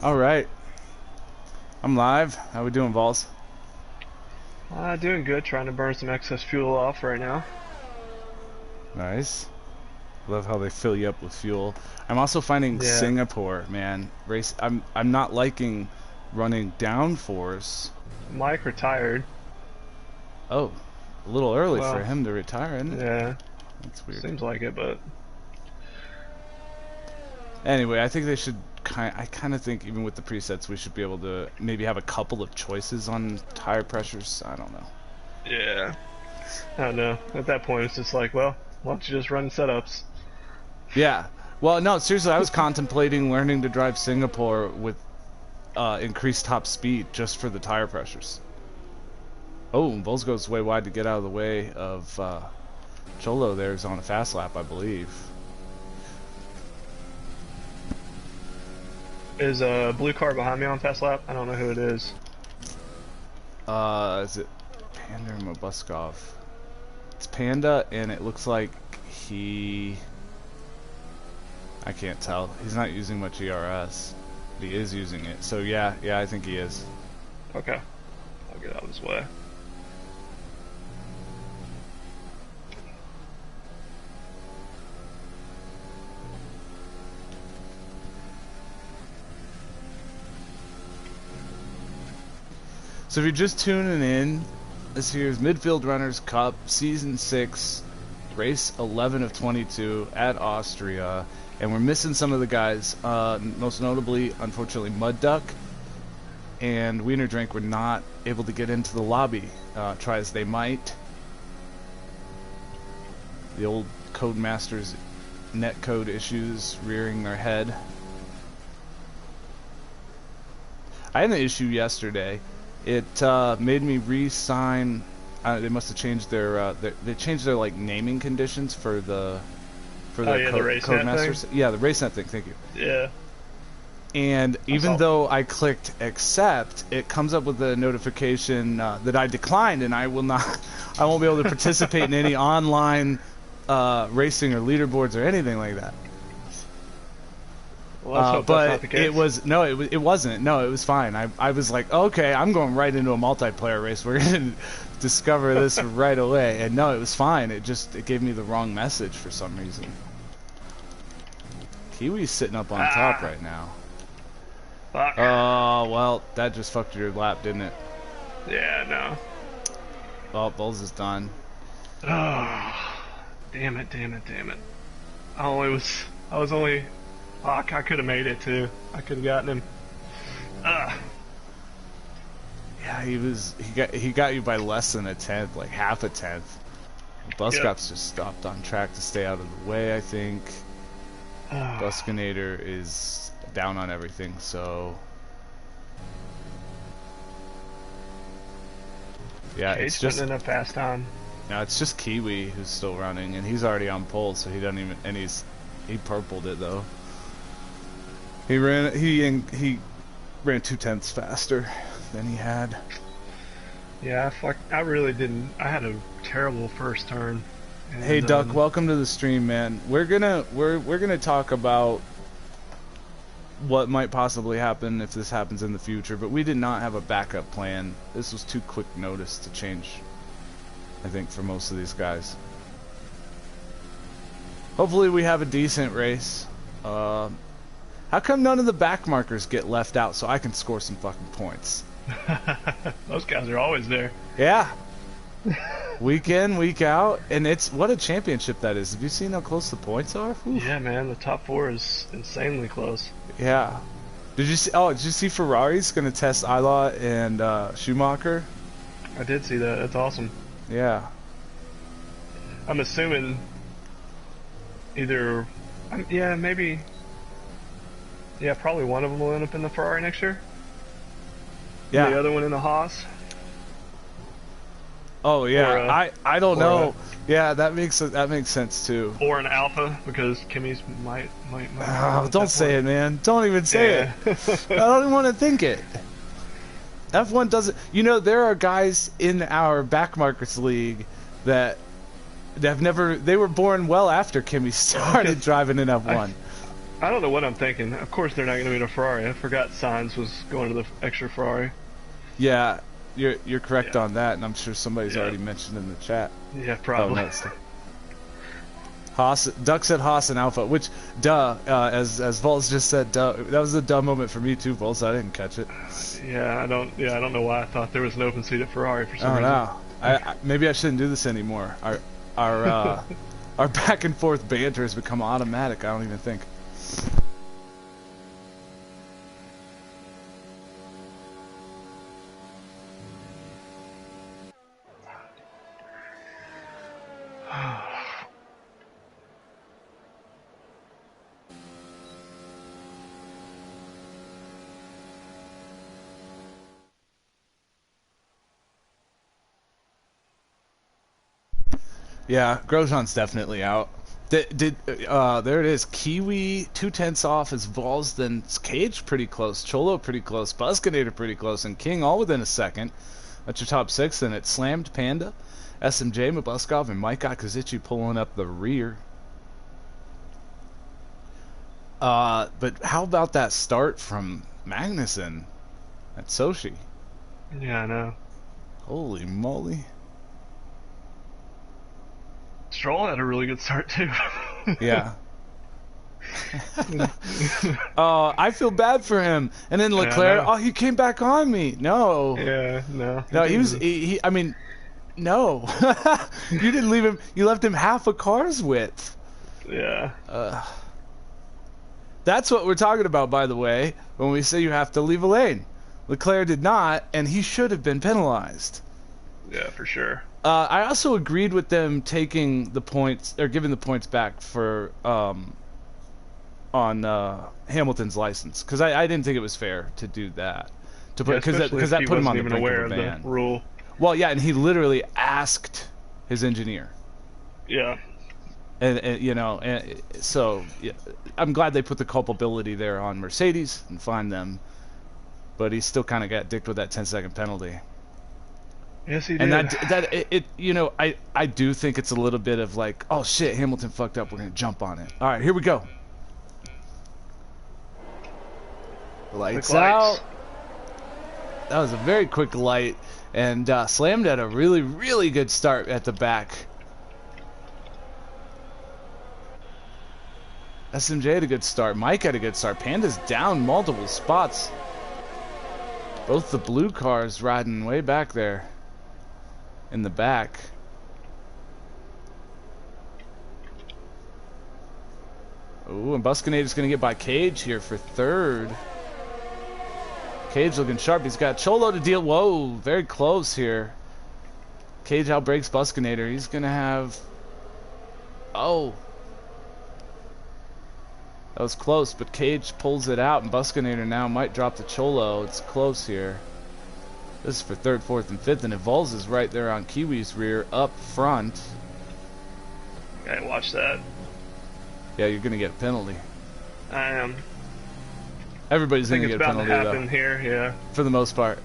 All right. I'm live. How we doing, Vols? Doing good. Trying to burn some excess fuel off right now. Nice. Love how they fill you up with fuel. I'm also finding Singapore, man. I'm not liking running down fours. Mike retired. Oh, a little early for him to retire, isn't it? Yeah. That's weird. Seems like it, but anyway, I think they should I kind of think even with the presets we should be able to maybe have a couple of choices on tire pressures. I don't know. Yeah. I don't know. At that point it's just like, well, why don't you just run setups? Yeah. Well, no, seriously, I was contemplating learning to drive Singapore with increased top speed just for the tire pressures. Oh, Vols goes way wide to get out of the way of Cholo. There's on a fast lap, I believe. Is a blue car behind me on fast lap? I don't know who it is. Is it Panda or Mabbuskov? It's Panda, and it looks like I can't tell. He's not using much ERS. But he is using it. So yeah, I think he is. Okay. I'll get out of his way. So if you're just tuning in, this here's Midfield Runners Cup, Season 6, Race 11 of 22 at Austria. And we're missing some of the guys, most notably, unfortunately, Mud Duck and Wiener Drink were not able to get into the lobby, try as they might. The old Codemasters netcode issues rearing their head. I had an issue yesterday. It made me re-sign. They must have changed their like naming conditions for the the Codemasters. Yeah, the RaceNet thing. Thank you. Yeah. And even though I clicked accept, it comes up with a notification that I declined, and I won't be able to participate in any online racing or leaderboards or anything like that. Well, but that's not the case. it wasn't. No, it was fine. I was like, okay, I'm going right into a multiplayer race. We're gonna discover this right away. And no, it was fine. It gave me the wrong message for some reason. Kiwi's sitting up on top right now. Fuck. Oh, well, that just fucked your lap, didn't it? Yeah, no. Oh, Vols is done. Oh, damn it. Fuck, I could have made it too. I could have gotten him. Yeah, he got you by less than a tenth, like half a tenth. Buskov's just stopped on track to stay out of the way, I think. Buskynator is down on everything, so yeah, Kgee it's just in a fast time. No, it's just Kiwi who's still running, and he's already on pole, so he doesn't even. And he purpled it though. He ran 2/10 faster than he had. Yeah, I really didn't. I had a terrible first turn. And, hey Duck, welcome to the stream, man. We're gonna talk about what might possibly happen if this happens in the future, but we did not have a backup plan. This was too quick notice to change, I think, for most of these guys. Hopefully we have a decent race. How come none of the back markers get left out so I can score some fucking points? Those guys are always there. Yeah. Week in, week out, and what a championship that is. Have you seen how close the points are? Oof. Yeah, man, the top 4 is insanely close. Yeah. Did you see Ferrari's gonna test Isla and Schumacher? I did see that. That's awesome. Yeah. I'm assuming maybe. Yeah, probably one of them will end up in the Ferrari next year. Yeah. The other one in the Haas. Oh yeah, I don't know. Yeah, that makes sense too. Or an Alpha, because Kimmy's might. Oh, don't say it, man. Don't even say it. I don't even want to think it. F1 doesn't. You know, there are guys in our backmarkers league that have never. They were born well after Kimmy started driving in F1. I don't know what I'm thinking. Of course they're not going to be in a Ferrari. I forgot Sainz was going to the extra Ferrari. Yeah, you're correct on that, and I'm sure somebody's already mentioned in the chat. Yeah, probably. Oh, no, Haas, Duck said Haas and Alpha, which, as Vols just said, that was a dumb moment for me too, Vols. I didn't catch it. I don't know why I thought there was an open seat at Ferrari for some reason. No. Maybe I shouldn't do this anymore. Our back and forth banter has become automatic. I don't even think. Yeah, Grosjean's definitely out. There it is. Kiwi 2/10 off as Vols, then Kgee pretty close, Cholo pretty close, Buskynator pretty close, and King all within a second. That's your top six. Then it's Slammed, Panda, SMJ, Mabbuskov, and Kgee pulling up the rear. But how about that start from Magnussen at Sochi? Yeah, I know. Holy moly. Stroll had a really good start too. Yeah. I feel bad for him. And then Leclerc, he came back on me. No. Yeah, no. No, I mean, no. You didn't leave him, you left him half a car's width. Yeah. That's what we're talking about, by the way, when we say you have to leave a lane. Leclerc did not, and he should have been penalized. Yeah, for sure. I also agreed with them taking the points, or giving the points back for on Hamilton's license, because I didn't think it was fair to do that, because that put him on the brink of a ban. The rule. Well, yeah, and he literally asked his engineer. Yeah. And so yeah, I'm glad they put the culpability there on Mercedes and fined them, but he still kind of got dicked with that 10-second penalty. Yes, he did. And I do think it's a little bit of like, oh shit, Hamilton fucked up, we're gonna jump on it. All right, here we go. Lights out. That was a very quick light, and Slammed had a really, really good start at the back. SMJ had a good start. Mike had a good start. Panda's down multiple spots. Both the blue cars riding way back there in the back. Ooh, and Buskynator's going to get by Kgee here for third. Kgee looking sharp. He's got Cholo to deal. Whoa, very close here. Kgee outbreaks Buskynator. He's going to have... Oh. That was close, but Kgee pulls it out, and Buskynator now might drop the Cholo. It's close here. This is for third, fourth, and fifth, and Vols is right there on Kiwi's rear up front. Okay, watch that. Yeah, you're going to get a penalty. I am. Everybody's going to get a penalty, though. Here, yeah. For the most part.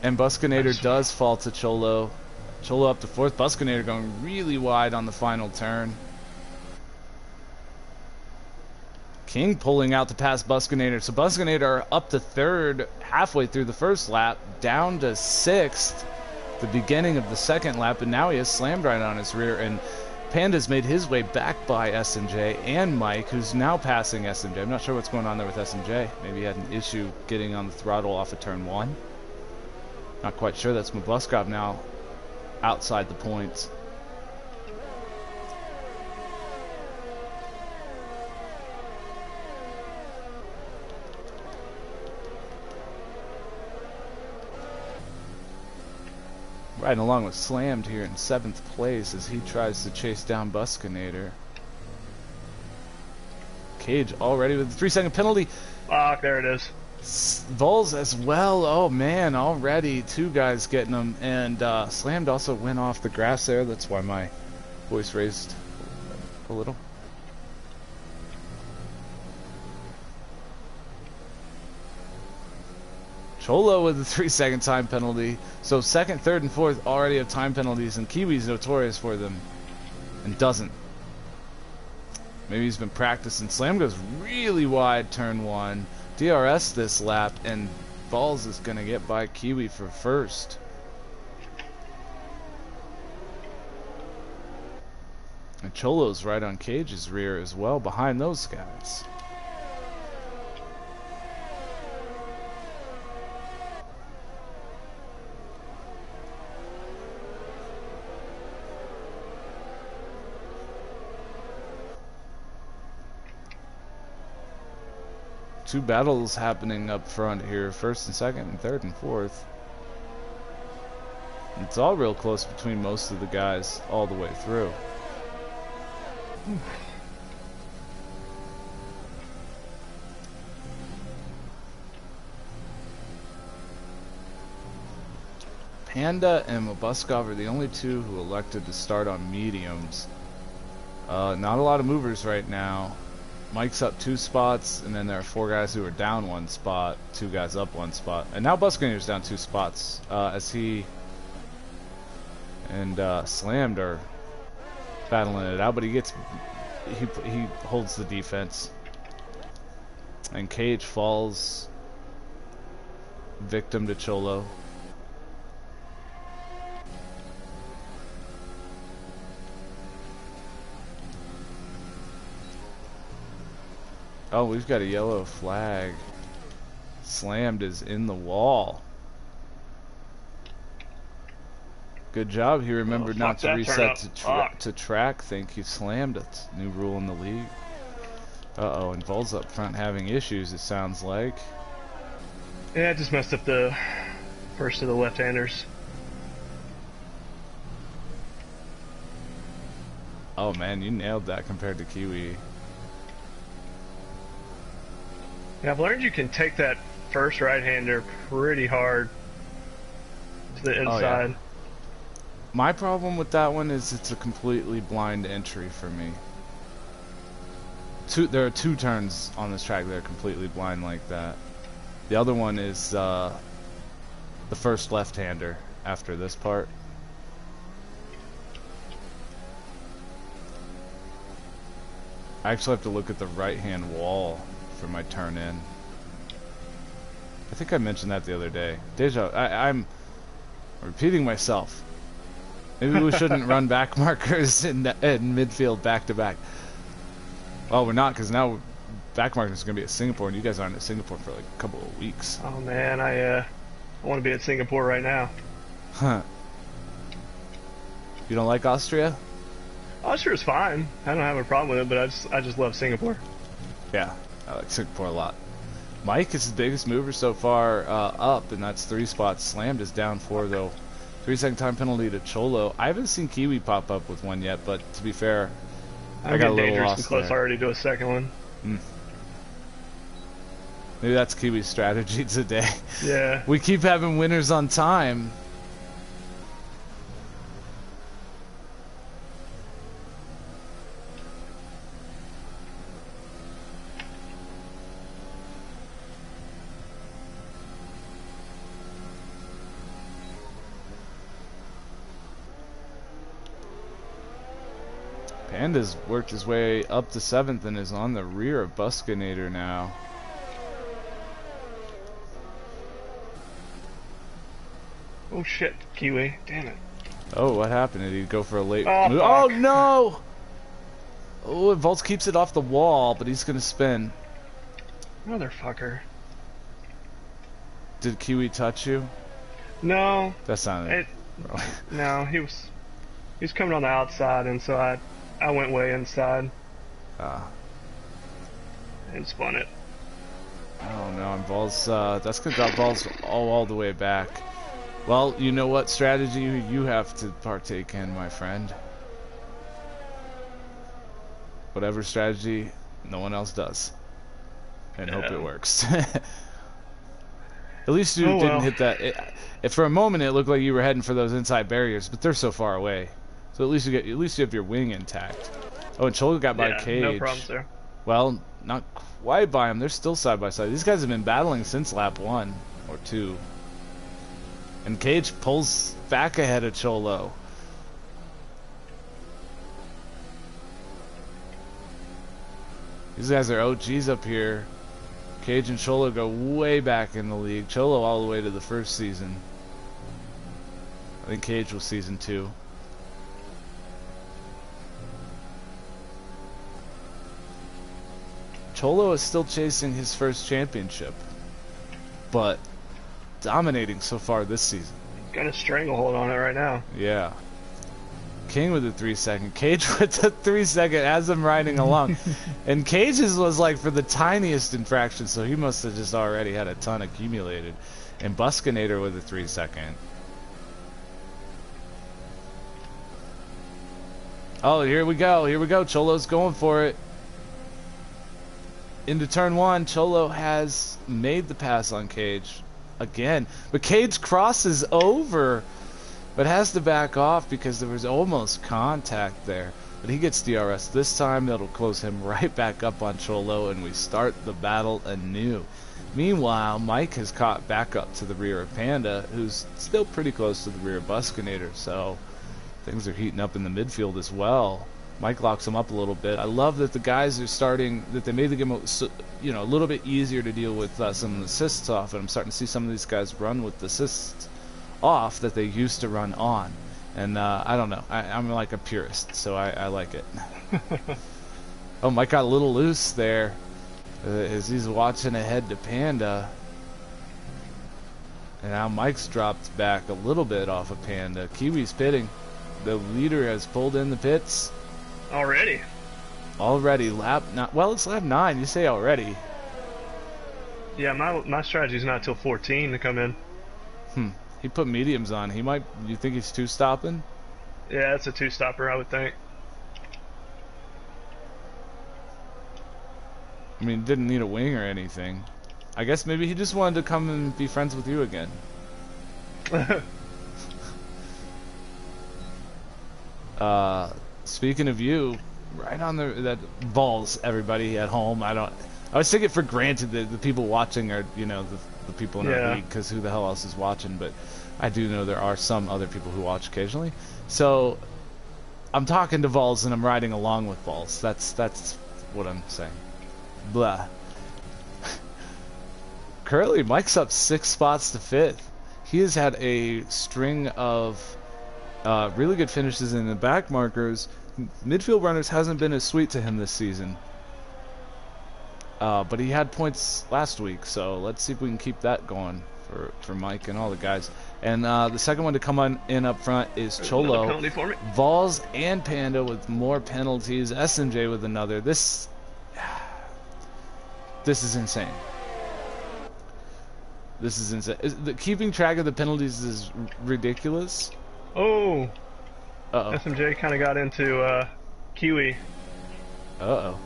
And Buskynator does fall to Cholo. Cholo up to fourth. Buskynator going really wide on the final turn. King pulling out to pass Buskynator. So Buskynator up to third halfway through the first lap, down to sixth the beginning of the second lap, and now he has Slammed right on his rear, and Panda's made his way back by SMJ and Mike, who's now passing SMJ. I'm not sure what's going on there with SMJ. Maybe he had an issue getting on the throttle off of turn one. Not quite sure. That's Mabbuskov now outside the points. Riding along with Slammed here in 7th place as he tries to chase down Buskynator. Kgee already with the 3-second penalty. Fuck, there it is. Vols as well. Oh man, already two guys getting them. And Slammed also went off the grass there. That's why my voice raised a little. Cholo with the 3-second time penalty. So second, third, and fourth already have time penalties, and Kiwi's notorious for them and doesn't. Maybe he's been practicing. Slam goes really wide turn 1. DRS this lap, and Vols is going to get by Kiwi for first. And Cholo's right on Kgage's rear as well, behind those guys. Two battles happening up front here, first and second and third and fourth. It's all real close between most of the guys all the way through. Panda and Mabbuskov are the only two who elected to start on mediums. Not a lot of movers right now. Mike's up 2 spots, and then there are 4 guys who are down 1 spot, 2 guys up 1 spot. And now Buskynator's down 2 spots, as he and Slammed are battling it out, but he holds the defense. And Kgee falls victim to Cholo. Oh, we've got a yellow flag. Slammed is in the wall. Good job. He remembered not to reset to track. Thank you, Slammed. That's a new rule in the league. Uh-oh, and Vols up front having issues, it sounds like. Yeah, I just messed up the first of the left-handers. Oh, man, you nailed that compared to Kiwi. Yeah, I've learned you can take that first right-hander pretty hard to the inside. Oh, yeah. My problem with that one is it's a completely blind entry for me. There are 2 turns on this track that are completely blind like that. The other one is the first left-hander after this part. I actually have to look at the right-hand wall for my turn in. I think I mentioned that the other day. I'm repeating myself. Maybe we shouldn't run back markers in midfield back to back. Well, we're not, because now back markers is going to be at Singapore, and you guys aren't at Singapore for like a couple of weeks. Oh man, I want to be at Singapore right now. Huh. You don't like Austria? Austria's fine. I don't have a problem with it, but I just love Singapore. Yeah. I like Singapore a lot. Mike is the biggest mover so far up, and that's 3 spots. Slammed is down 4, though. 3-second time penalty to Cholo. I haven't seen Kiwi pop up with one yet, but to be fair, I got a little lost close there. already to a second one. Maybe that's Kiwi's strategy today. Yeah. We keep having winners on time. Panda's worked his way up to 7th and is on the rear of Buskynator now. Oh shit, Kiwi. Damn it. Oh, what happened? Did he go for a late move? Fuck. Oh no! Oh, Vols keeps it off the wall, but he's gonna spin. Motherfucker. Did Kiwi touch you? No. That sounded... No, he was coming on the outside, and so I went way inside. And spun it. Oh no, and Vols, that's gonna drop Vols all the way back. Well, you know what strategy you have to partake in, my friend. Whatever strategy no one else does. And hope it works. At least you didn't hit that. If for a moment it looked like you were heading for those inside barriers, but they're so far away. So at least you have your wing intact. Oh, and Cholo got by Kgee. No problems there. Well, not quite by him. They're still side by side. These guys have been battling since lap 1 or 2. And Kgee pulls back ahead of Cholo. These guys are OGs up here. Kgee and Cholo go way back in the league. Cholo all the way to the first season. I think Kgee was season 2. Cholo is still chasing his first championship, but dominating so far this season. Got a stranglehold on it right now. Yeah. King with the 3 second. Kgee with the 3 second as I'm riding along. And Kgee's was like for the tiniest infraction, so he must have just already had a ton accumulated. And Buskynator with a 3 second. Oh, here we go. Here we go. Cholo's going for it. Into turn 1, Cholo has made the pass on Kgee again. But Kgee crosses over, but has to back off because there was almost contact there. But he gets DRS this time. That'll close him right back up on Cholo, and we start the battle anew. Meanwhile, Mike has caught back up to the rear of Panda, who's still pretty close to the rear of Buskynator, so things are heating up in the midfield as well. Mike locks him up a little bit. I love that the guys are starting, that they made the game, you know, a little bit easier to deal with some of the assists off, and I'm starting to see some of these guys run with the assists off that they used to run on. And I don't know, I'm like a purist, so I like it. Oh, Mike got a little loose there as he's watching ahead to Panda. And now Mike's dropped back a little bit off of Panda. Kiwi's pitting. The leader has pulled in the pits. Already? Already, lap 9. Well, it's lap 9. You say already. Yeah, my strategy's not till 14 to come in. He put mediums on. He might. You think he's 2-stopping? Yeah, it's a 2-stopper, I would think. I mean, didn't need a wing or anything. I guess maybe he just wanted to come and be friends with you again. Speaking of you, right on that Vols, everybody at home. I always take it for granted that the people watching are, you know, the people in our league, because who the hell else is watching? But I do know there are some other people who watch occasionally. So I'm talking to Vols and I'm riding along with Vols. That's what I'm saying. Blah. Currently, Mike's up 6 spots to 5th. He has had a string of really good finishes in the back markers. Midfield Runners hasn't been as sweet to him this season. But he had points last week, so let's see if we can keep that going for Mike and all the guys. And the second one to come in up front is Cholo. Vols and Panda with more penalties. SMJ with another. This is insane. This is insane. Keeping track of the penalties is ridiculous. Oh. Uh-oh. SMJ kind of got into Kiwi. Uh-oh.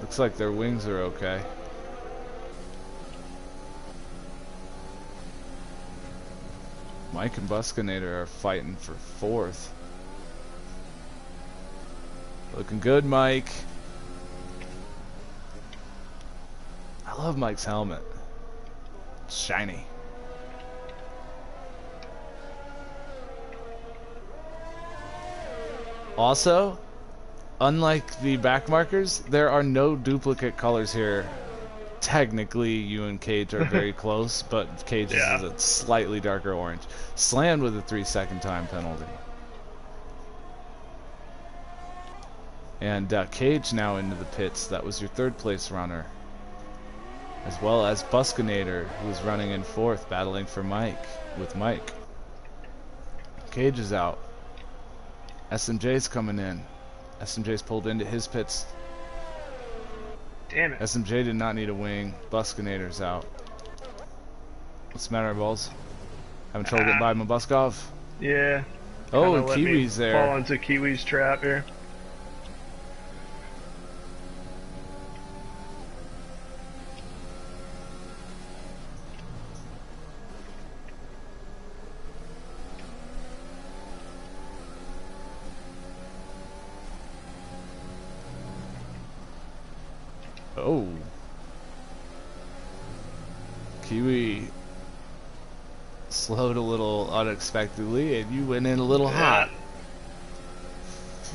Looks like their wings are okay. Mike and Buskynator are fighting for 4th. Looking good, Mike. I love Mike's helmet. It's shiny. Also, unlike the back markers, there are no duplicate colors here. Technically, you and Kgee are very close, but Kgee is a slightly darker orange. Slammed with a 3-second time penalty. And Kgee now into the pits. That was your 3rd place runner. As well as Buskynator, who's running in 4th, battling for Mike, with Mike. Kgee is out. SMJ's coming in. SMJ's pulled into his pits. Damn it. SMJ did not need a wing. Buskynator's out. What's the matter, Vols? Having trouble getting by Mabbuskov? Yeah. Oh, and Kiwi's there. Fall into Kiwi's trap here. Oh. Kiwi slowed a little unexpectedly, and you went in a little hot.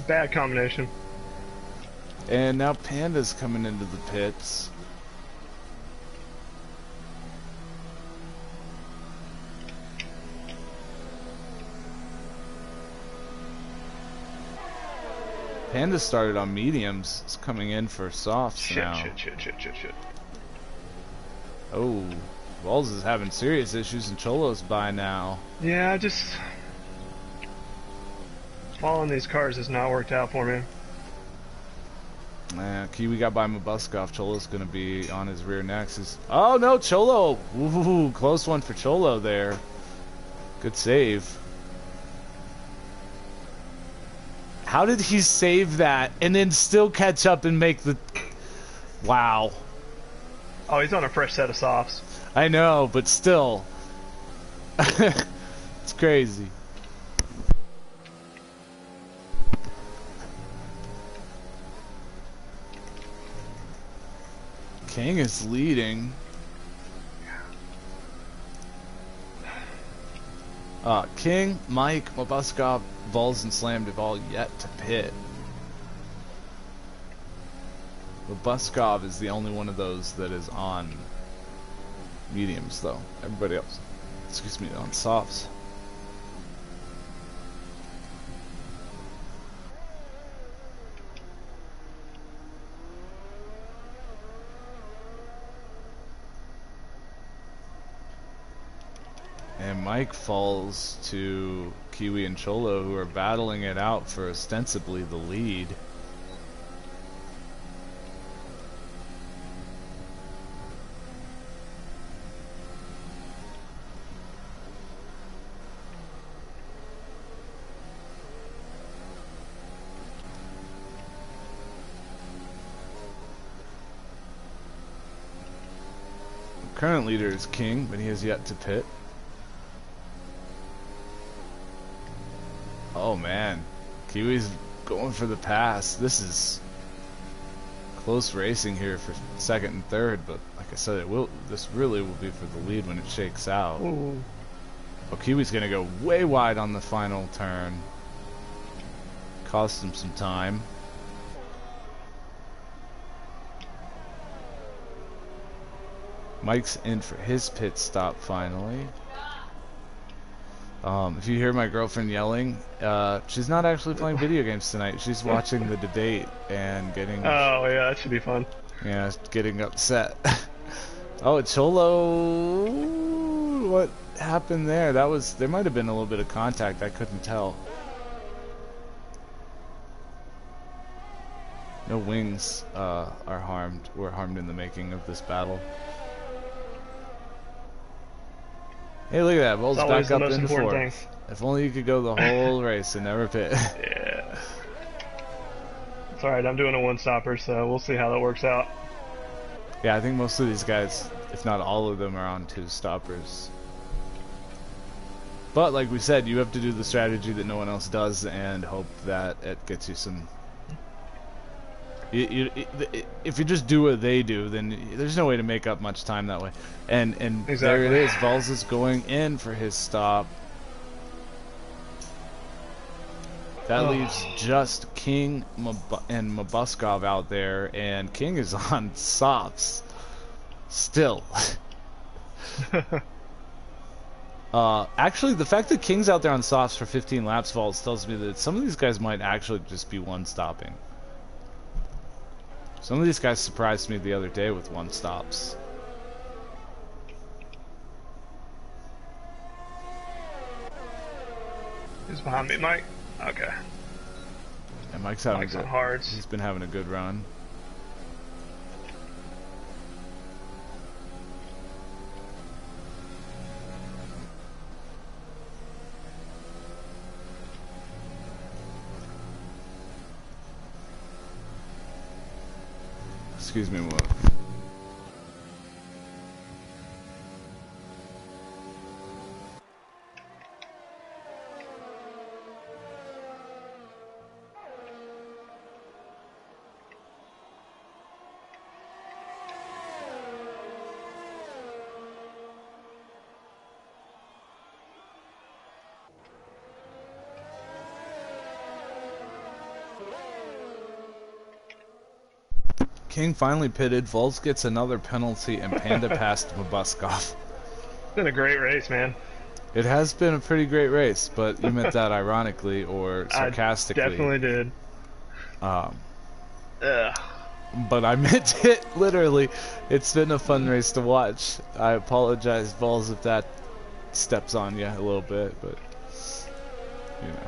Bad combination. And now Panda's coming into the pits. Panda started on mediums. It's coming in for softs now. Shit. Oh, Vols is having serious issues, and Cholo's by now. Yeah, just following these cars has not worked out for me. Kiwi got by Mabbuskov. Cholo's going to be on his rear next. Oh no, Cholo! Ooh, close one for Cholo there. Good save. How did he save that and then still catch up and make the... Wow. Oh, he's on a fresh set of softs. I know, but still. It's crazy. King is leading. King, Mike, Mabbuskov, Vols, and Slammed.for yet to pit. Mabbuskov is the only one of those that is on mediums, though. Everybody else, excuse me, on softs. And Mike falls to Kiwi and Cholo, who are battling it out for ostensibly the lead. Current leader is King, but he has yet to pit. Oh man, Kiwi's going for the pass. This is close racing here for second and third, but like I said, this really will be for the lead when it shakes out. Ooh. Oh, Kiwi's gonna go way wide on the final turn. Cost him some time. Mike's in for his pit stop finally. If you hear my girlfriend yelling, she's not actually playing video games tonight. She's watching the debate and getting... Oh, yeah, that should be fun. Yeah, getting upset. Oh, Cholo... What happened there? There might have been a little bit of contact. I couldn't tell. No wings were harmed in the making of this battle. Hey, look at that. Vols back up into fourth. If only you could go the whole race and never pit. Yeah. It's alright, I'm doing a one-stopper, so we'll see how that works out. Yeah, I think most of these guys, if not all of them, are on two-stoppers. But, like we said, you have to do the strategy that no one else does and hope that it gets you some... if you just do what they do, then there's no way to make up much time that way. And exactly. There it is. Vols is going in for his stop. That leaves just King and Mabbuskov out there, and King is on softs still. Actually, the fact that King's out there on softs for 15 laps, Vols, tells me that some of these guys might actually just be one-stopping. Some of these guys surprised me the other day with one-stops. Who's behind me, Mike? Okay. And Mike's having on hards. He's been having a good run. Excuse me, what? King finally pitted. Vols gets another penalty, and Panda passed Mabbuskov. It's been a great race, man. It has been a pretty great race, but you meant that ironically or sarcastically. I definitely did. But I meant it literally. It's been a fun race to watch. I apologize, Vols, if that steps on you a little bit, but you know,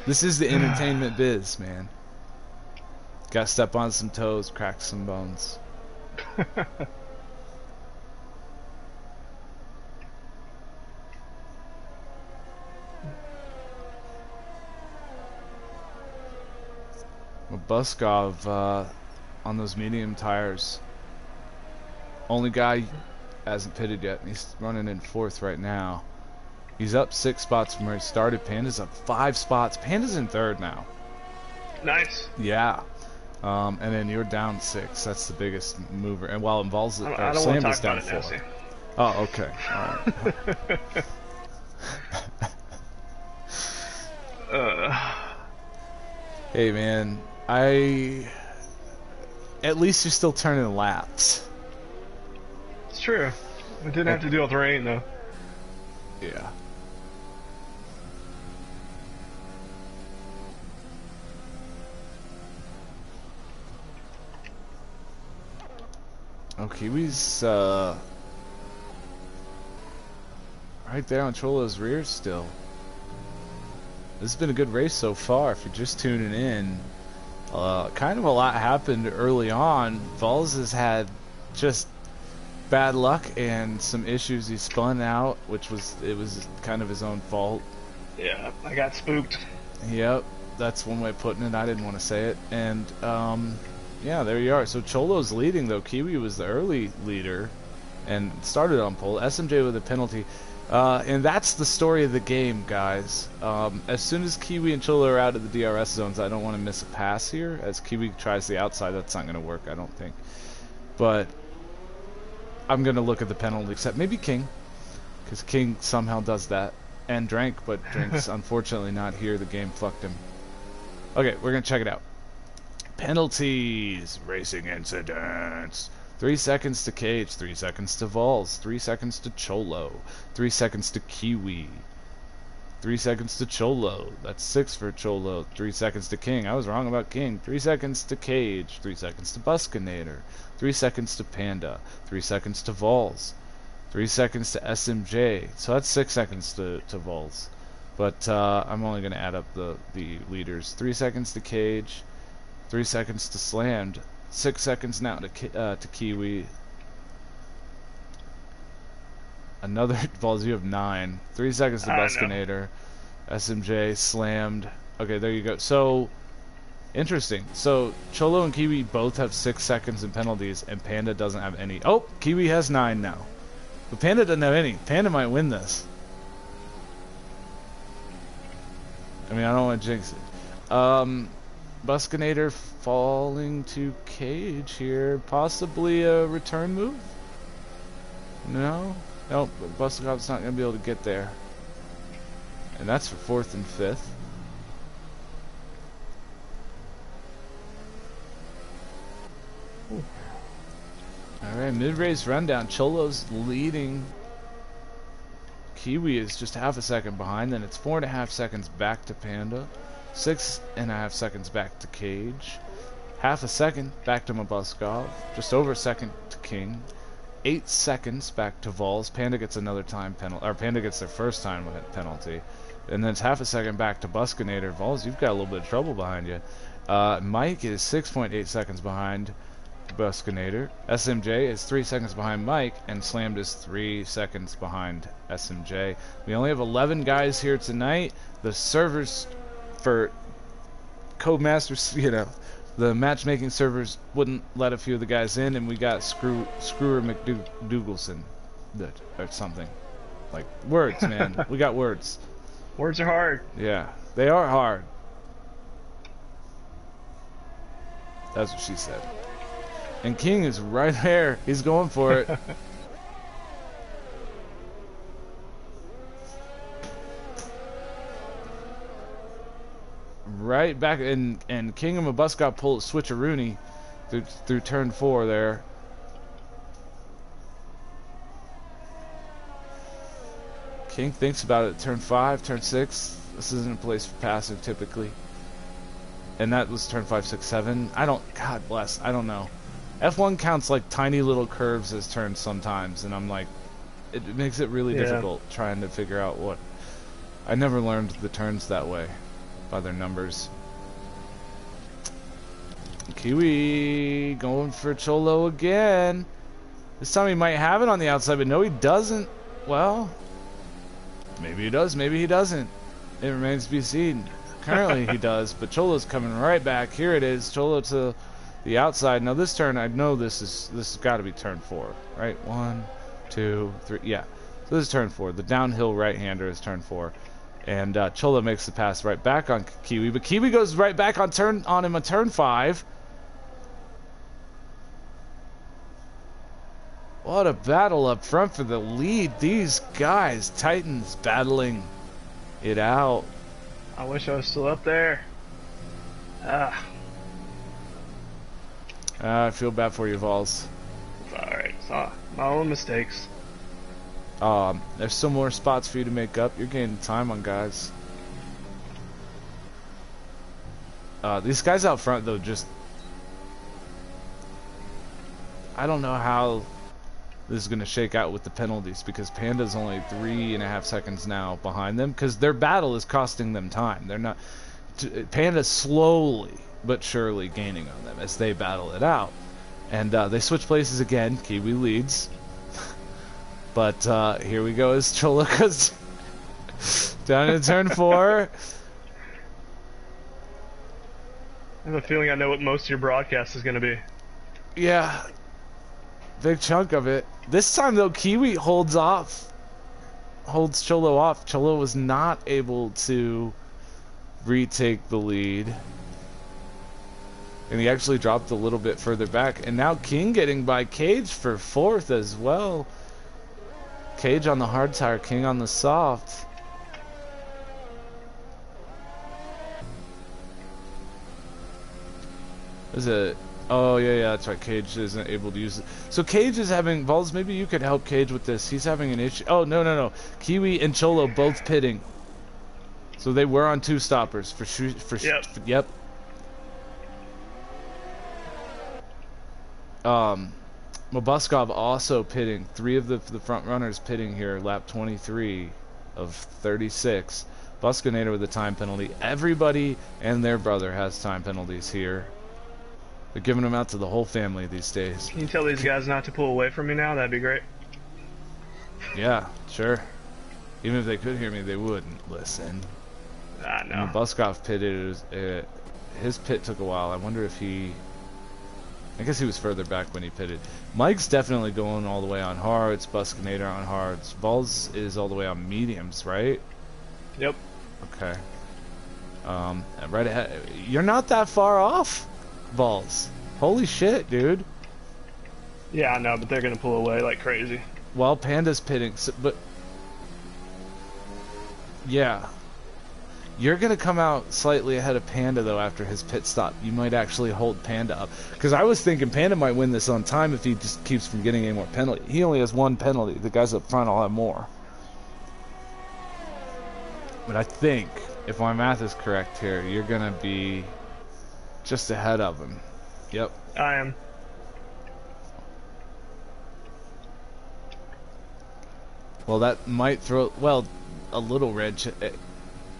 this is the entertainment biz, man. Gotta step on some toes, crack some bones. Mabbuskov on those medium tires. Only guy hasn't pitted yet. He's running in 4th right now. He's up 6 spots from where he started. Panda's up 5 spots. Panda's in 3rd now. Nice. Yeah. And then you're down 6. That's the biggest mover. And while Vols, I don't Slammed want is to talk down about 4. it now, Oh, okay. All right. Hey, man. At least you're still turning laps. It's true. We didn't have to deal with rain, though. Yeah. Oh, Kiwi's right there on Cholo's rear still. This has been a good race so far. If you're just tuning in, kind of a lot happened early on. Vols has had just bad luck and some issues. He spun out, which was kind of his own fault. Yeah, I got spooked. Yep, that's one way of putting it. I didn't want to say it. And yeah, there you are. So Cholo's leading though. Kiwi was the early leader and started on pole. SMJ with a penalty. And that's the story of the game, guys. As soon as Kiwi and Cholo are out of the DRS zones, I don't want to miss a pass here. As Kiwi tries the outside, that's not going to work, I don't think. But I'm going to look at the penalty, except maybe King, because King somehow does that. And Drank, but Drank's unfortunately not here. The game fucked him. Okay, we're going to check it out. Penalties. Racing incidents. 3 seconds to Kgee, 3 seconds to Vols, 3 seconds to Cholo, 3 seconds to Kiwi, 3 seconds to Cholo, that's 6 for Cholo, 3 seconds to King, I was wrong about King, 3 seconds to Kgee, 3 seconds to Buskynator, 3 seconds to Panda, 3 seconds to Vols, 3 seconds to SMJ, so that's 6 seconds to Vols, but I'm only going to add up the leaders, 3 seconds to Kgee, 3 seconds to Slammed, 6 seconds now to Kiwi. Another Vols, you have 9. 3 seconds to Buskynator. SMJ, Slammed. Okay, there you go. So, interesting. So, Cholo and Kiwi both have 6 seconds in penalties, and Panda doesn't have any. Oh, Kiwi has 9 now. But Panda doesn't have any. Panda might win this. I mean, I don't want to jinx it. Buskynator falling to Kgee here. Possibly a return move? No? Nope, Buskynator's not going to be able to get there. And that's for 4th and 5th. Alright, mid-race rundown. Cholo's leading. Kiwi is just half a second behind. Then it's 4.5 seconds back to Panda. 6.5 seconds back to Kgee, half a second back to Mabbuskov, just over a second to King, 8 seconds back to Vols. Panda gets another time penalty, or Panda gets their first time penalty, and then it's half a second back to Buskynator. Vols, you've got a little bit of trouble behind you. Mike is 6.8 seconds behind Buskynator. SMJ is 3 seconds behind Mike, and Slammed is 3 seconds behind SMJ. We only have 11 guys here tonight. The servers for Codemasters, you know, the matchmaking servers wouldn't let a few of the guys in, and we got Screwer McDougalson or something. Like, words, man. We got words. Words are hard. Yeah, they are hard. That's what she said. And King is right there. He's going for it. Right back, and King and Mabbuskov pull a switcheroonie, through turn 4 there. King thinks about it. Turn 5, turn 6. This isn't a place for passing typically. And that was turn 5, 6, 7. God bless, I don't know. F1 counts like tiny little curves as turns sometimes, and I'm like, it makes it really difficult trying to figure out what. I never learned the turns that way by their numbers. Kiwi going for Cholo again. This time he might have it on the outside, but no, he doesn't. Well, maybe he does, maybe he doesn't. It remains to be seen. Currently he does, but Cholo's coming right back. Here it is, Cholo to the outside. Now this turn, I know this has got to be turn 4, right? 1, 2, 3, yeah. So this is turn 4. The downhill right-hander is turn 4. And Cholo makes the pass right back on Kiwi, but Kiwi goes right back on him on turn 5. What a battle up front for the lead. These guys, Titans, battling it out. I wish I was still up there. I feel bad for you, Vols. It's alright. It's all my own mistakes. There's some more spots for you to make up. You're gaining time on guys. These guys out front, though, just... I don't know how this is going to shake out with the penalties, because Panda's only 3.5 seconds now behind them, because their battle is costing them time. They're not... Panda's slowly but surely gaining on them as they battle it out. And they switch places again. Kiwi leads. But here we go as Cholo goes down in turn 4. I have a feeling I know what most of your broadcast is going to be. Yeah. Big chunk of it. This time, though, Kiwi holds Cholo off. Cholo was not able to retake the lead. And he actually dropped a little bit further back. And now King getting by Kgee for 4th as well. Kgee on the hard tire, King on the soft. Is it? Oh yeah, that's right. Kgee isn't able to use it. So Kgee is having Vols. Maybe you could help Kgee with this. He's having an issue. Oh no. Kiwi and Cholo both pitting. So they were on 2 stoppers for yep. Mabbuskov also pitting. 3 of the front runners pitting here. Lap 23 of 36. Buskynator with a time penalty. Everybody and their brother has time penalties here. They're giving them out to the whole family these days. Can you tell these guys not to pull away from me now? That'd be great. Yeah, sure. Even if they could hear me, they wouldn't listen. No. Mabbuskov pitted. His pit took a while. I wonder if he... I guess he was further back when he pitted. Mike's definitely going all the way on hards. Buskynator on hards. Vols is all the way on mediums, right? Yep. Okay. Right ahead. You're not that far off, Vols. Holy shit, dude. Yeah, I know, but they're gonna pull away like crazy. Well, Panda's pitting, but yeah. You're going to come out slightly ahead of Panda, though, after his pit stop. You might actually hold Panda up. Because I was thinking Panda might win this on time if he just keeps from getting any more penalty. He only has 1 penalty. The guys up front all have more. But I think, if my math is correct here, you're going to be just ahead of him. Yep. I am. Well, that might throw, well, a little wrench.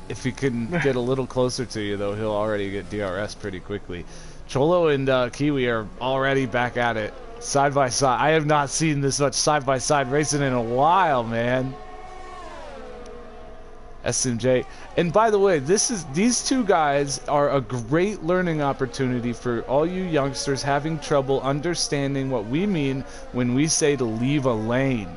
If he can get a little closer to you, though, he'll already get DRS pretty quickly. Cholo and Kiwi are already back at it, side by side. I have not seen this much side by side racing in a while, man. SMJ. And by the way, these 2 guys are a great learning opportunity for all you youngsters having trouble understanding what we mean when we say to leave a lane.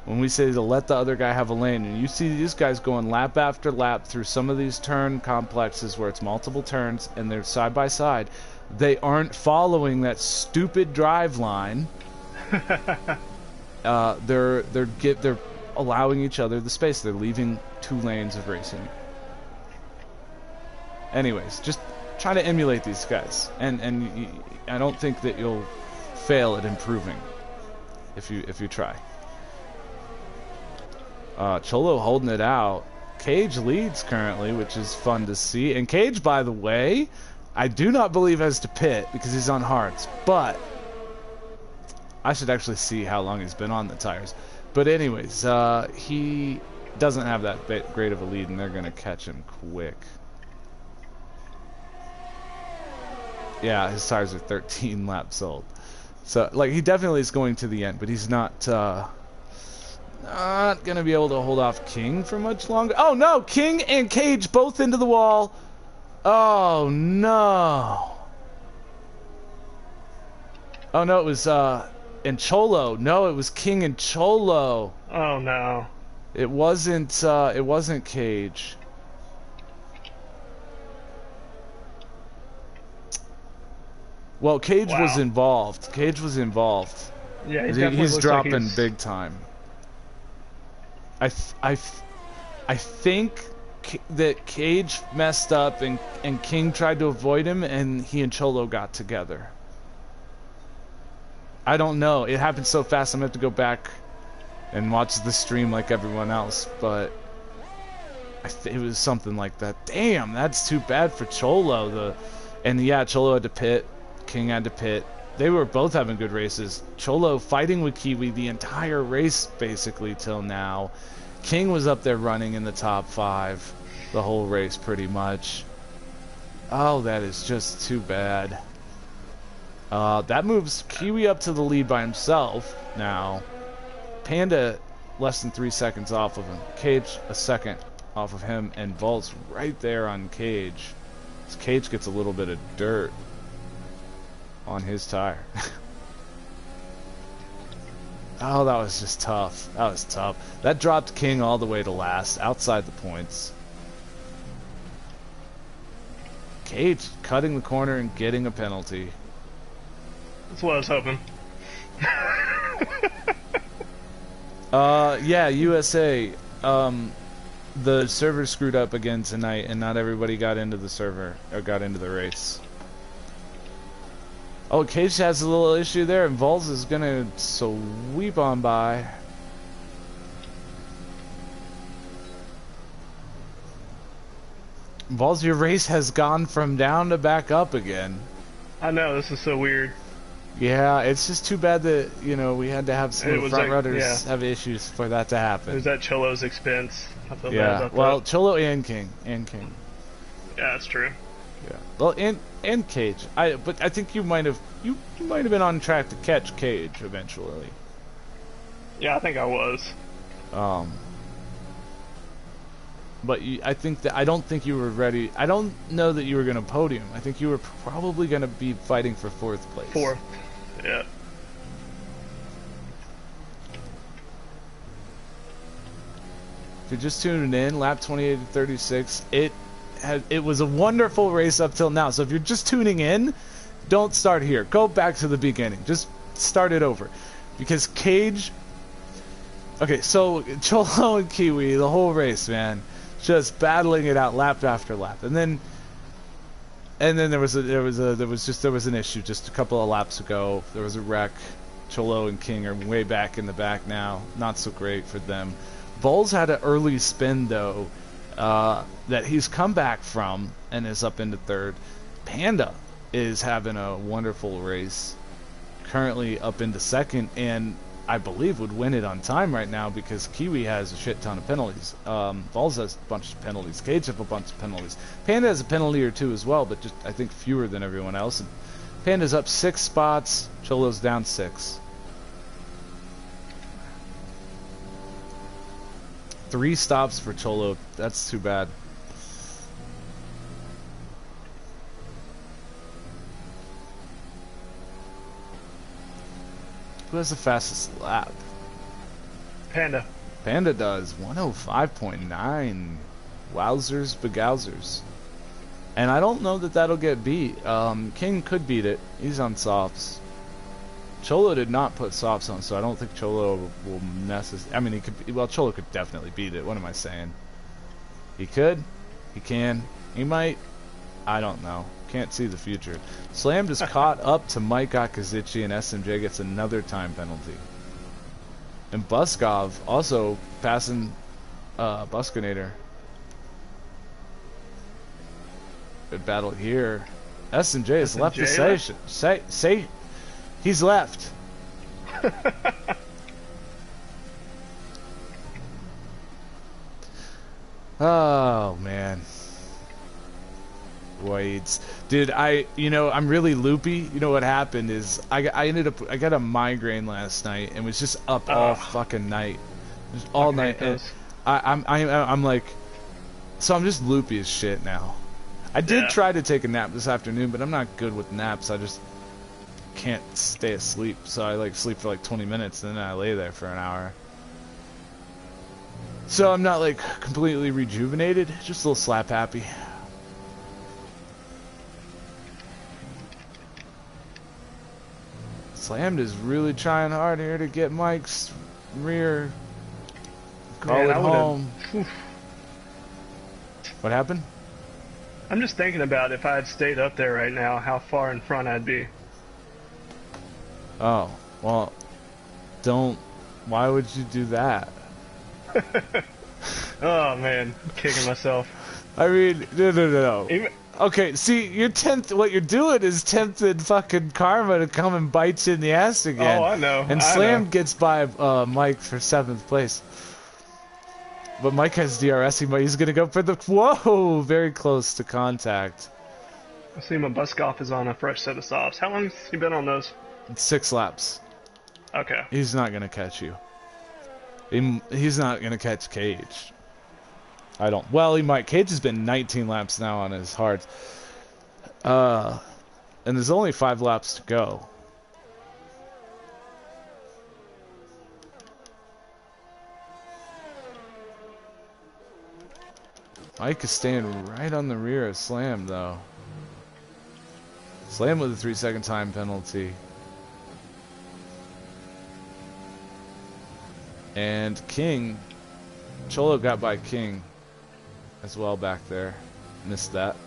When we say to let the other guy have a lane, and you see these guys going lap after lap through some of these turn complexes where it's multiple turns and they're side by side, they aren't following that stupid drive line. They're allowing each other the space. They're leaving 2 lanes of racing. Anyways, just try to emulate these guys, and I don't think that you'll fail at improving if you try. Cholo holding it out. Kgee leads currently, which is fun to see. And Kgee, by the way, I do not believe has to pit because he's on hards, but I should actually see how long he's been on the tires. But anyways, he doesn't have that great of a lead, and they're going to catch him quick. Yeah, his tires are 13 laps old. So, like, he definitely is going to the end, but he's not going to be able to hold off King for much longer. Oh, no! King and Kgee both into the wall. Oh, no. Oh, no, it was, and Cholo. No, it was King and Cholo. Oh, no. It wasn't Kgee. Well, Kgee was involved. Kgee was involved. Yeah, he's dropping big time. I think that Kgee messed up and King tried to avoid him, and he and Cholo got together. I don't know. It happened so fast. I'm gonna have to go back and watch the stream like everyone else, but it was something like that. Damn, that's too bad for Cholo. And yeah, Cholo had to pit. King had to pit. They were both having good races. Cholo fighting with Kiwi the entire race basically till now. King was up there running in the top 5 the whole race pretty much. Oh, that is just too bad. That moves Kiwi up to the lead by himself now. Panda less than 3 seconds off of him. Kgee a second off of him, and Vols right there on Kgee. Kgee gets a little bit of dirt on his tire. Oh, that was just tough. That was tough. That dropped King all the way to last, outside the points. Kgee cutting the corner and getting a penalty. That's what I was hoping. Yeah, USA. The server screwed up again tonight, and not everybody got into the server, or got into the race. Oh, Kgee has a little issue there, and Vols is gonna sweep on by. Vols, your race has gone from down to back up again. I know, this is so weird. Yeah, it's just too bad that, you know, we had to have some front runners have issues for that to happen. It was at Cholo's expense. I feel bad about well, that. Cholo and King. Yeah, that's true. Yeah. Well, and Kgee. But I think you might have been on track to catch Kgee eventually. Yeah, I think I was. But I don't think you were ready. I don't know that you were going to podium. I think you were probably going to be fighting for 4th place. 4th. Yeah. If you're just tuning in, lap 28 to 36, it was a wonderful race up till now. So if you're just tuning in, don't start here. Go back to the beginning. Just start it over. Because Kgee... Okay, so Cholo and Kiwi, the whole race, man, just battling it out lap after lap. And then there was an issue just a couple of laps ago. There was a wreck. Cholo and King are way back in the back now. Not so great for them. Vols had an early spin though, that he's come back from and is up into 3rd. Panda is having a wonderful race, currently up into 2nd, and I believe would win it on time right now because Kiwi has a shit ton of penalties. Vols has a bunch of penalties. Kgee have a bunch of penalties. Panda has a penalty or 2 as well, but just I think fewer than everyone else. And Panda's up 6 spots. Cholo's down 6. 3 stops for Cholo. That's too bad. Who has the fastest lap? Panda. Panda does. 105.9. Wowzers begouzers. And I don't know that that'll get beat. King could beat it. He's on softs. Cholo did not put softs on, so I don't think Cholo will necessarily... I mean, he could... Well, Cholo could definitely beat it. What am I saying? He could. He can. He might. I don't know. can't see the future. Slammed is caught up to Mike Kgee, and SMJ gets another time penalty. And Mabbuskov also passing Buskynator. Good battle here. SMJ has left the station. Say, he's left. Oh man. Wait, dude, I'm really loopy. You know what happened is I got a migraine last night and was just up all fucking night, just all night. And I'm like, so I'm just loopy as shit now. I did try to take a nap this afternoon, but I'm not good with naps. I just can't stay asleep, so I like sleep for like 20 minutes and then I lay there for an hour. So I'm not like completely rejuvenated, just a little slap happy. Slammed is really trying hard here to get Mike's rear. Call it home. What happened? I'm just thinking about if I had stayed up there right now, how far in front I'd be. Oh, well, why would you do that? Oh man, I'm kicking myself. I mean, no. Okay, see, you're what you're doing is tempting fucking karma to come and bite you in the ass again. Oh, I know. And Slam gets by Mike for 7th place. But Mike has DRS, he's gonna go for the, whoa, very close to contact. I see Mabbuskov is on a fresh set of softs. How long has he been on those? 6 laps. Okay. He's not gonna catch you. He's not gonna catch Kgee. I don't. Well, he might. Kgee has been 19 laps now on his hards. And there's only 5 laps to go. Mike is staying right on the rear of Slam, though. Slam with a 3-second time penalty. And King, Cholo got by King as well back there. Missed that.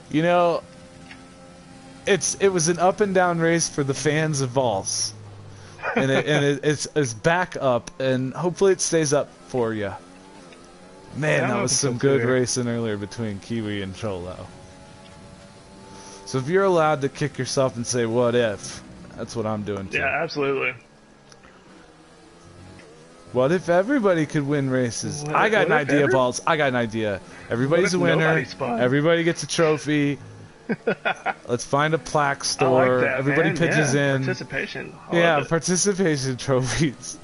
You know, it was an up and down race for the fans of Vols. And it's back up, and hopefully it stays up for you. Man, that was some good racing earlier between Kiwi and Cholo. So if you're allowed to kick yourself and say, what if? That's what I'm doing too. Yeah, absolutely. What if everybody could win races? I got an idea, Vols. I got an idea. Everybody's a winner. Everybody gets a trophy. Let's find a plaque store. I like that, everybody man. pitches in. Participation. Yeah, participation trophies.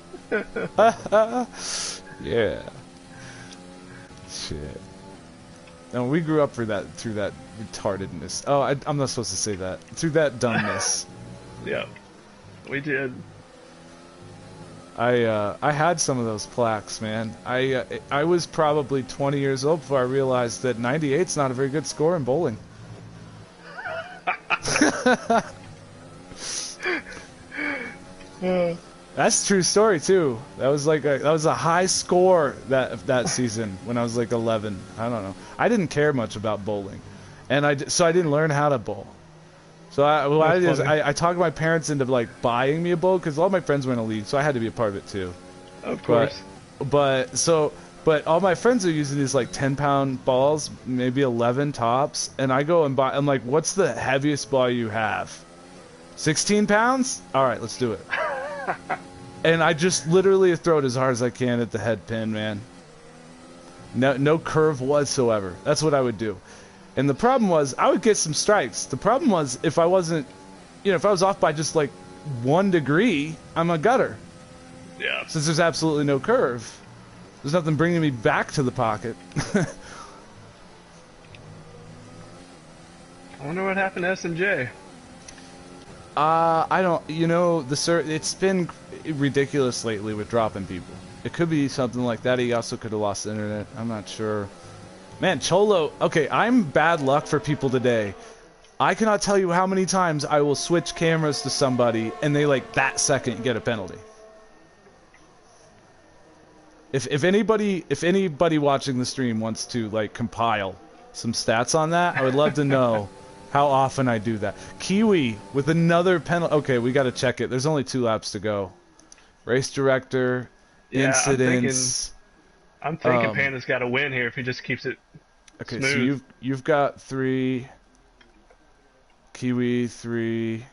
Yeah. Shit. No, we grew up through that retardedness. Oh, I'm not supposed to say that. Through that dumbness. Yeah, we did. I had some of those plaques, man. I was probably 20 years old before I realized that 98's not a very good score in bowling. That's a true story too. That was like that was a high score that season when I was like 11. I don't know. I didn't care much about bowling, and so I didn't learn how to bowl. So I talked my parents into like buying me a bowl because all my friends were in a league, so I had to be a part of it too. Of course. But all my friends are using these like 10-pound balls, maybe 11 tops, and I go and buy. I'm like, what's the heaviest ball you have? 16 pounds? All right, let's do it. And I just literally throw it as hard as I can at the head pin, man. No curve whatsoever. That's what I would do. And the problem was, I would get some strikes. The problem was, if I wasn't, if I was off by just like 1 degree, I'm a gutter. Yeah. Since there's absolutely no curve. There's nothing bringing me back to the pocket. I wonder what happened to SMJ. I don't, it's been ridiculous lately with dropping people. It could be something like that. He also could have lost the internet. I'm not sure. Man, Cholo, okay, I'm bad luck for people today. I cannot tell you how many times I will switch cameras to somebody and they like that second get a penalty. If anybody watching the stream wants to like compile some stats on that, I would love to know how often I do that. Kiwi with another penalty. Okay, we got to check it. There's only 2 laps to go. Race director, incidents. I'm thinking Panda's got to win here if he just keeps it okay, smooth. so you've got 3. Kiwi 3.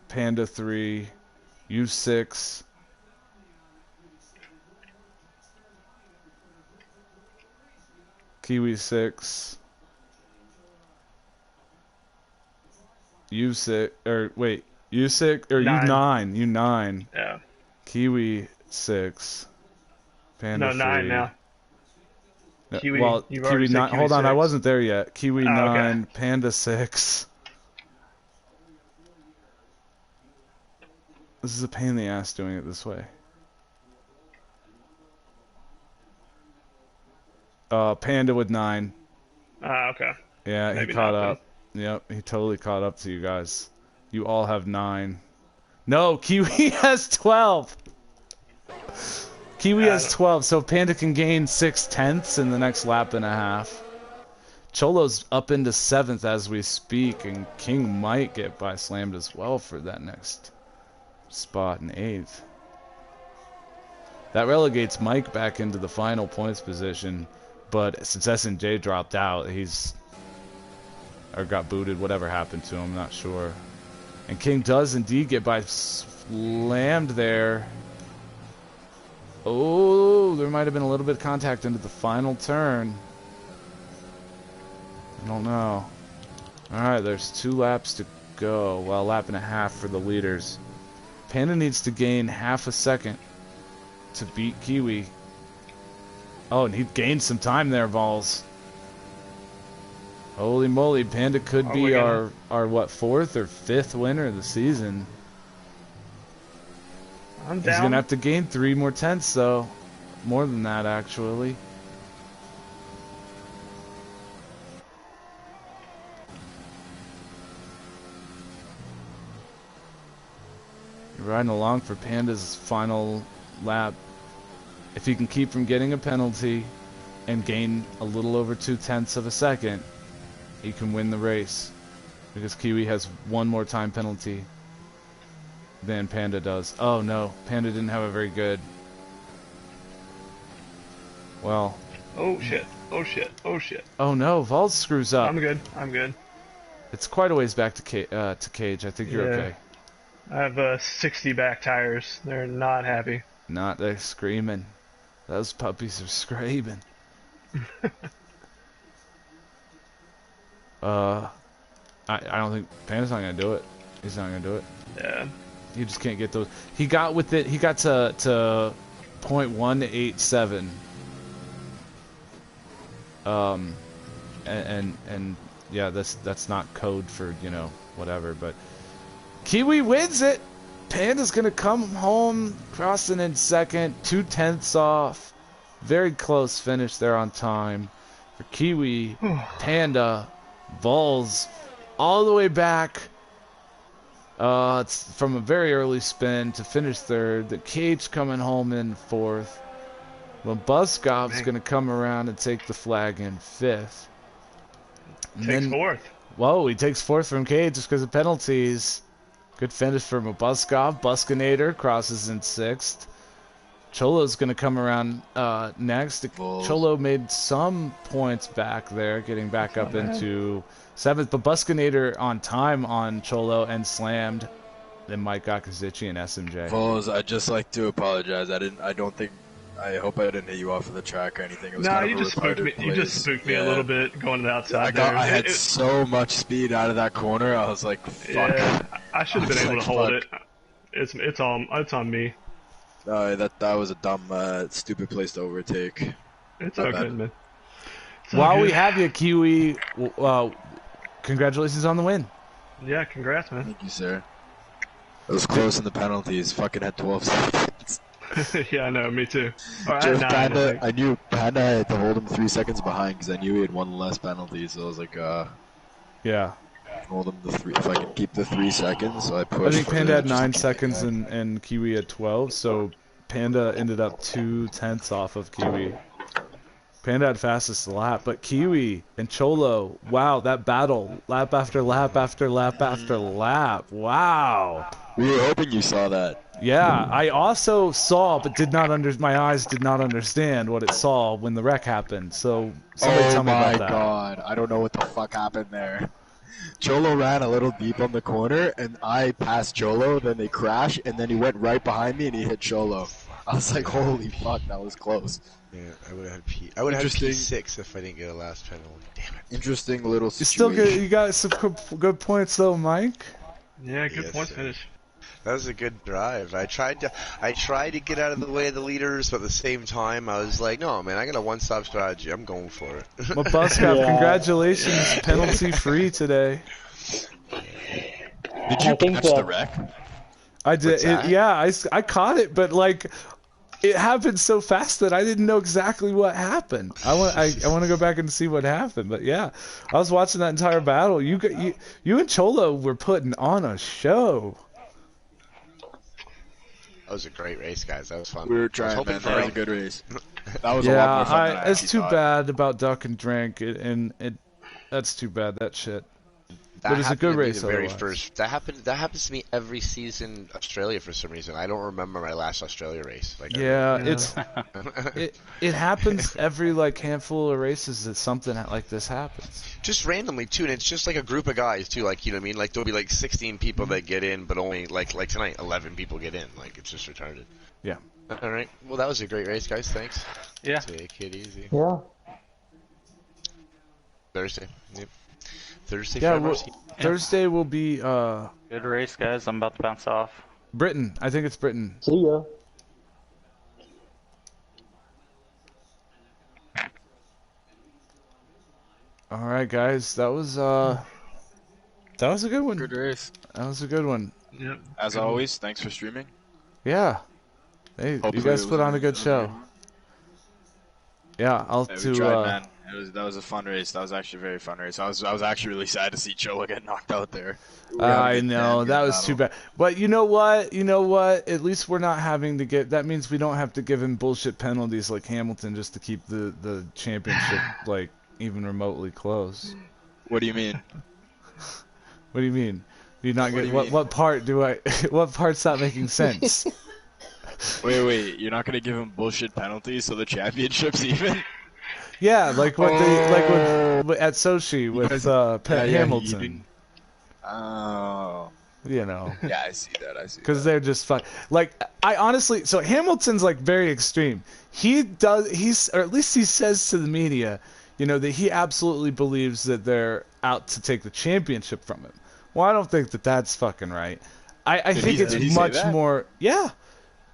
Panda 3. You 6. Kiwi 6. You 6. Or wait, you 6 or 9. you 9. You 9. Yeah. Kiwi 6. Panda no, 9 3. now. Kiwi, well, Kiwi 9. Hold on, 6. I wasn't there yet. Kiwi 9. Okay. Panda 6. This is a pain in the ass doing it this way. Panda with 9. Okay. Yeah, Maybe he caught not, up. Yep, he totally caught up to you guys. You all have 9. No, Kiwi has 12. Kiwi has 12, so Panda can gain 6/10 in the next lap and a half. Cholo's up into 7th as we speak, and King might get by Slammed as well for that next spot in 8th. That relegates Mike back into the final points position, but since S&J dropped out, or got booted, whatever happened to him, not sure. And King does indeed get by Slammed there. Oh, there might have been a little bit of contact into the final turn. I don't know. Alright, there's 2 laps to go. Well, a lap and a half for the leaders. Panda needs to gain half a second to beat Kiwi. Oh, and he gained some time there, Vols. Holy moly, Panda could be our what, 4th or 5th winner of the season. I'm down. He's gonna have to gain 3 more tenths though. More than that, actually. You're riding along for Panda's final lap. If he can keep from getting a penalty and gain a little over 2/10 of a second, he can win the race. Because Kiwi has 1 more time penalty than Panda does. Oh no, Panda didn't have a very good. Well. Oh shit, oh shit, oh shit. Oh no, Vols screws up. I'm good, I'm good. It's quite a ways back to Kgee. I think you're okay. I have 60 back tires. They're not happy. They're screaming. Those puppies are screaming. I don't think Panda's not gonna do it. He's not gonna do it. Yeah. You just can't get those. He got with it. He got to 0.187. And yeah, that's not code for, you know, whatever. But Kiwi wins it. Panda's gonna come home crossing in 2nd, 2/10 off. Very close finish there on time for Kiwi. Panda, Vols, all the way back. It's from a very early spin to finish 3rd. The Kgee coming home in 4th. Mabuskov's going to come around and take the flag in 5th. Takes 4th. Whoa, he takes 4th from Kgee just because of penalties. Good finish for Mabbuskov. Buskynator crosses in 6th. Cholo's going to come around next. Cholo made some points back there, getting back up into 7th. But Buskynator on time on Cholo and Slammed. Then Mike got Kgee and S&J. Vols, I'd just like to apologize. I hope I didn't hit you off of the track or anything. It was you just spooked me. You just spooked me a little bit going to the outside. I had so much speed out of that corner. I was like, fuck. Yeah, I should have been able to hold it. It's on me. That was a dumb, stupid place to overtake. It's all good, man. While we have you, Kiwi, congratulations on the win. Yeah, congrats, man. Thank you, sir. It was close in the penalties. Fucking had 12 seconds. Yeah, I know. Me too. Panda, I knew Panda had to hold him 3 seconds behind because I knew he had 1 less penalty. So I was like, yeah. hold him the 3. If I can keep the 3 seconds, so I push. I think for Panda it, had just 9 keep seconds going. and Kiwi had 12, so Panda ended up 2/10 off of Kiwi. Panda had fastest lap, but Kiwi and Cholo, wow, that battle, lap after lap after lap after lap, wow. We were hoping you saw that. Yeah, I also saw, but my eyes did not understand what it saw when the wreck happened. So somebody tell me about that. Oh my god, I don't know what the fuck happened there. Cholo ran a little deep on the corner, and I passed Cholo, then they crashed, and then he went right behind me and he hit Cholo. I was like, holy fuck, that was close. Yeah, I would have had I would have had P6 if I didn't get a last penalty. Damn it. Interesting little You situation. still good. You got some good points though, Mike. Yeah, good point finish. That was a good drive. I tried to get out of the way of the leaders, but at the same time, I was like, no, man, I got a one-stop strategy. I'm going for it. Mabbuskov, congratulations, penalty free today. Did you catch the wreck? I did. I caught it, but like, it happened so fast that I didn't know exactly what happened. I want to go back and see what happened. But yeah, I was watching that entire battle. You and Cholo were putting on a show. That was a great race, guys. That was fun. We were trying, man. That was a good race. That was Yeah, a lot more fun than I it's actually too thought. bad about Duck and Drink, that's too bad. That shit. But it's a good race. That happens to me every season. Australia for some reason. I don't remember my last Australia race. Like it happens every like handful of races that something like this happens. Just randomly too, and it's just like a group of guys too. Like, you know what I mean? Like, there'll be like 16 people that get in, but only like tonight 11 people get in. Like, it's just retarded. Yeah. All right. Well, that was a great race, guys. Thanks. Yeah. Take it easy. Yeah. Thursday. Yep. Thursday. Yeah. Thursday will be Good race, guys. I'm about to bounce off. Britain. I think it's Britain. See ya. All right, guys. That was a good one. Good race. That was a good one. Yep. As always, thanks for streaming. Yeah. Hey, Hopefully you guys it put was on a good show. Yeah, Yeah, we tried, man. That was a fun race. That was actually a very fun race. I was actually really sad to see Cholo get knocked out there. I know that was too bad. But you know what? At least we're not having to get. That means we don't have to give him bullshit penalties like Hamilton just to keep the championship like even remotely close. What do you mean? What do you mean? Do you not get what part do I? What part's not making sense? Wait. You're not gonna give him bullshit penalties so the championship's even? Yeah, like what at Sochi with Hamilton. Oh. You know. Yeah, I see that. Because they're just fun. Like, I honestly, so Hamilton's like very extreme. Or at least he says to the media, that he absolutely believes that they're out to take the championship from him. Well, I don't think that that's fucking right. I think it's much more, yeah.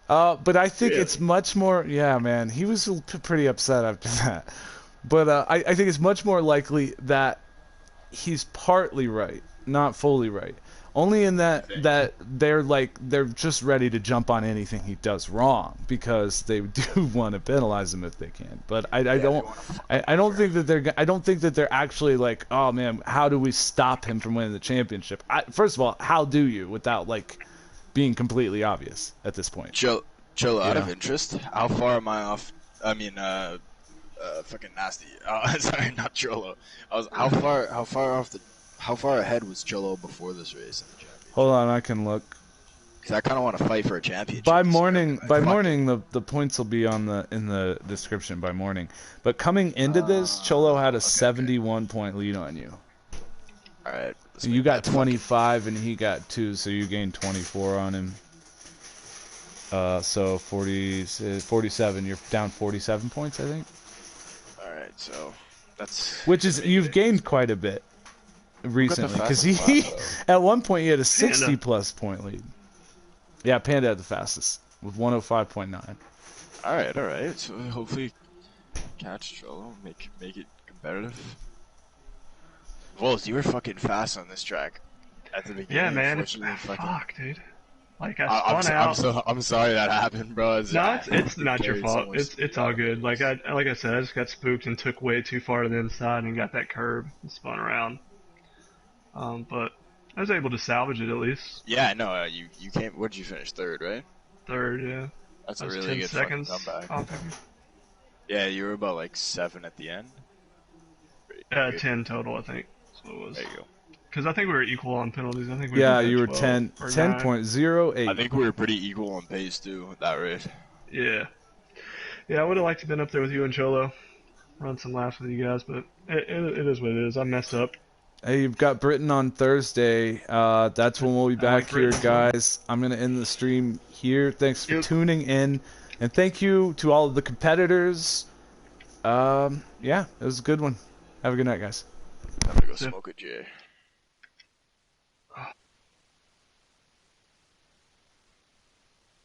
But I think it's much more, yeah, man. He was pretty upset after that. But I think it's much more likely that he's partly right, not fully right. Only in that they're just ready to jump on anything he does wrong because they do want to penalize him if they can. But I don't think that they're actually like, oh man, how do we stop him from winning the championship? First of all, how do you without like being completely obvious at this point? Cholo, out of interest, how far am I off? I mean, fucking Nasty. Sorry, not Cholo. How far ahead was Cholo before this race in the championship? Hold on, I can look. Because I kind of want to fight for a championship. By morning, the points will be in the description by morning. But coming into this, Cholo had a 71-point lead on you. All right. You got 25 and he got 2, so you gained 24 on him. So 47. You're down 47 points, I think. All right, so that's you've gained quite a bit recently because he at one point he had a 60+ point lead. Yeah, Panda had the fastest with 105.9. All right. So hopefully catch Cholo, make it competitive. Vols, you were fucking fast on this track at the beginning. Yeah, man. Fuck, dude. Like I spun out. I'm sorry that happened, bro. It's not your fault. It's all good. Like I said, I just got spooked and took way too far to the inside and got that curb and spun around. But I was able to salvage it at least. Yeah, no, you came. What did you finish? Third, right? Third, yeah. That's a That was really 10 good seconds fucking comeback. off of you. Yeah, you were about like 7 at the end. Pretty good. 10 total, I think. That's what it was. There you go. Because I think we were equal on penalties. I think we Yeah, both had you were 12 10, or 10.08. I think we were pretty equal on pace too at that rate. 9. Yeah. Yeah, I would have liked to have been up there with you and Cholo. Run some laps with you guys, but it is what it is. I messed up. Hey, you've got Britain on Thursday. That's when we'll be back here, guys. I'm going to end the stream here. Thanks for tuning in. And thank you to all of the competitors. Yeah, it was a good one. Have a good night, guys. I'm going to go smoke a J.